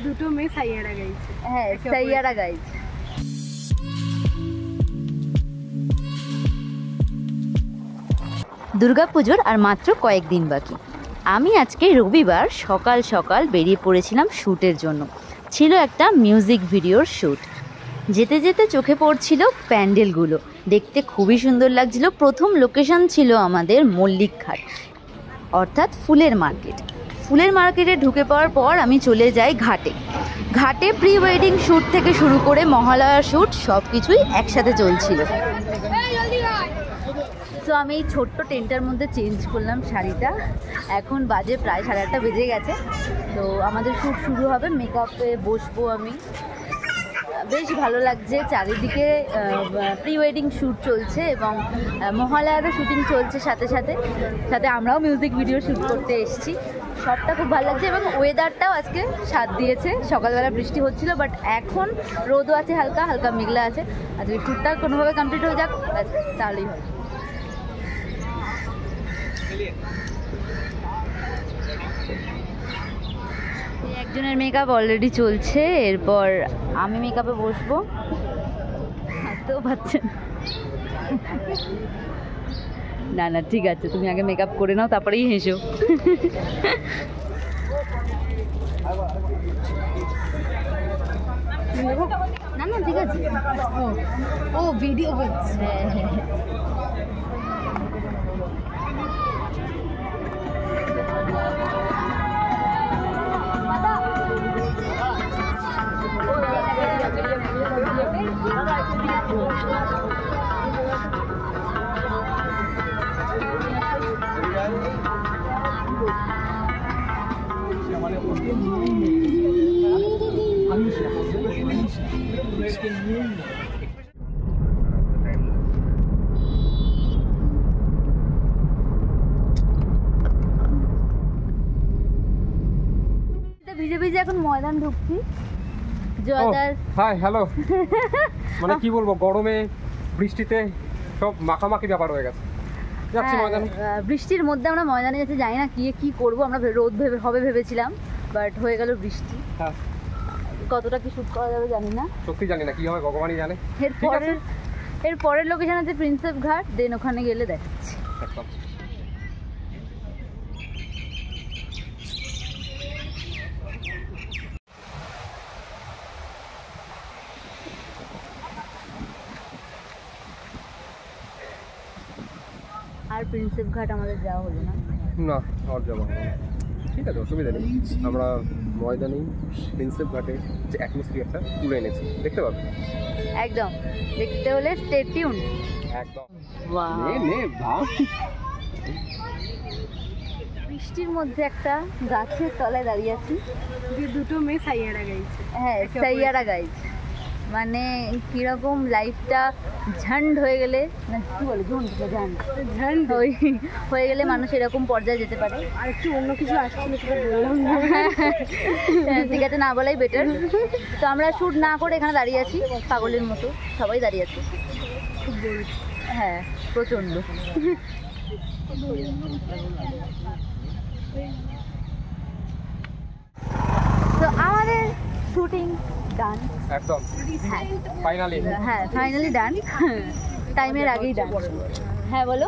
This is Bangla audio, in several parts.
দুটো মেয়ে সাইয়ারা গাইছে। হ্যাঁ, সাইয়ারা গাইছে। দুর্গাপুজোর আর মাত্র কয়েকদিন বাকি। আমি আজকে রবিবার সকাল সকাল বেরিয়ে পড়েছিলাম শ্যুটের জন্য। ছিল একটা মিউজিক ভিডিওর শ্যুট। যেতে যেতে চোখে পড়ছিল প্যান্ডেলগুলো, দেখতে খুবই সুন্দর লাগছিল। প্রথম লোকেশন ছিল আমাদের মল্লিক ঘাট, অর্থাৎ ফুলের মার্কেট। ফুলের মার্কেটে ঢুকে পাওয়ার পর আমি চলে যাই ঘাটে। ঘাটে প্রি ওয়েডিং শ্যুট থেকে শুরু করে মহালয়ার শ্যুট সব কিছুই একসাথে চলছিল। তো আমি এই ছোট্ট টেন্টার মধ্যে চেঞ্জ করলাম শাড়িটা। এখন বাজে প্রায় 8:30 বেজে গেছে। তো আমাদের শ্যুট শুরু হবে, মেকআপে বসবো আমি। বেশ ভালো লাগছে, চারিদিকে প্রি ওয়েডিং শ্যুট চলছে এবং মহালয়ারও শ্যুটিং চলছে সাথে সাথে সাথে আমরাও মিউজিক ভিডিও শ্যুট করতে এসেছি। সবটা খুব ভালো লাগছে এবং ওয়েদারটাও আজকে সাথ দিয়েছে। সকালবেলা বৃষ্টি হচ্ছিল, বাট এখন রোদও আছে, হালকা হালকা মেঘলা আছে। আজকে শ্যুটটা কোনোভাবে কমপ্লিট হয়ে যাক, তাহলেই হয়। একজনের মেকআপ অলরেডি চলছে, এরপর আমি মেকআপে বসবো। হাসতেও পারছেন না? না, ঠিক আছে, তুমি আগে মেকআপ করে নাও, তারপরেই হেসো। না না, ঠিক আছে। ও ভিডিও হচ্ছে। ভিজে ভিজে এখন ময়দান ঢুকছি। জয়দার হাই, হ্যালো। মানে কি বলবো, গরমে বৃষ্টিতে সব মাখামাখি ব্যাপার হয়ে গেছে। যাচ্ছি ময়দানে। বৃষ্টির মধ্যে আমরা ময়দানে যেতে জানি না কি করব। আমরা রোদ হবে ভেবেছিলাম, বাট হয়ে গেল বৃষ্টি। হ্যাঁ, কতটা কি শুট করা যাবে জানি না, সত্যি জানি না কি হবে, ভগবানই জানে। এর পরের লোকেশন আছে প্রিন্সেপ ঘাট, দেন ওখানে গেলে দেখাচ্ছি। একদম। আর প্রিন্সেপ ঘাট আমাদের যাওয়া হলো না। না, আর যাবো না। ঠিক আছে, অসুবিধা নেই। আমরা ময়দানে প্রিন্সেপ ঘাটে যে অ্যাটমসফিয়ারটা তুলে এনেছি, দেখতে পাবে। একদম, দেখতে হলে স্টে টিউন। একদম। বৃষ্টির মধ্যে একটা গাছের তলায় দাঁড়িয়ে আছি। দুটো মেয়ে সাইয়ারা গাইছে। হ্যাঁ, সাইয়ারা গাইছে। মানে কিরকম লাইফটা ঝান্ড হয়ে গেলে, না কি বলে, ঝান্ড হয়ে গেলে মানুষ এরকম পর্যায়ে যেতে পারে। আর একটু অন্য কিছু আসছিল, সেটা বললাম না। ঠিক আছে, না বলাই বেটার। তো আমরা শ্যুট না করে এখানে দাঁড়িয়ে আছি পাগলের মতো, সবাই দাঁড়িয়ে আছে। খুব বড়। হ্যাঁ, প্রচণ্ড। তো আমাদের শুটিং ডান একদম, ফাইনালি। হ্যাঁ, ফাইনালি ডান, টাইমের আগেই ডান। হ্যাঁ বলো।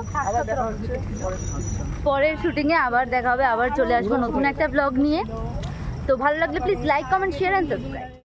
পরের শুটিংয়ে আবার দেখা হবে, আবার চলে আসবো নতুন একটা ব্লগ নিয়ে। তো ভালো লাগলে please like, comment, share and subscribe.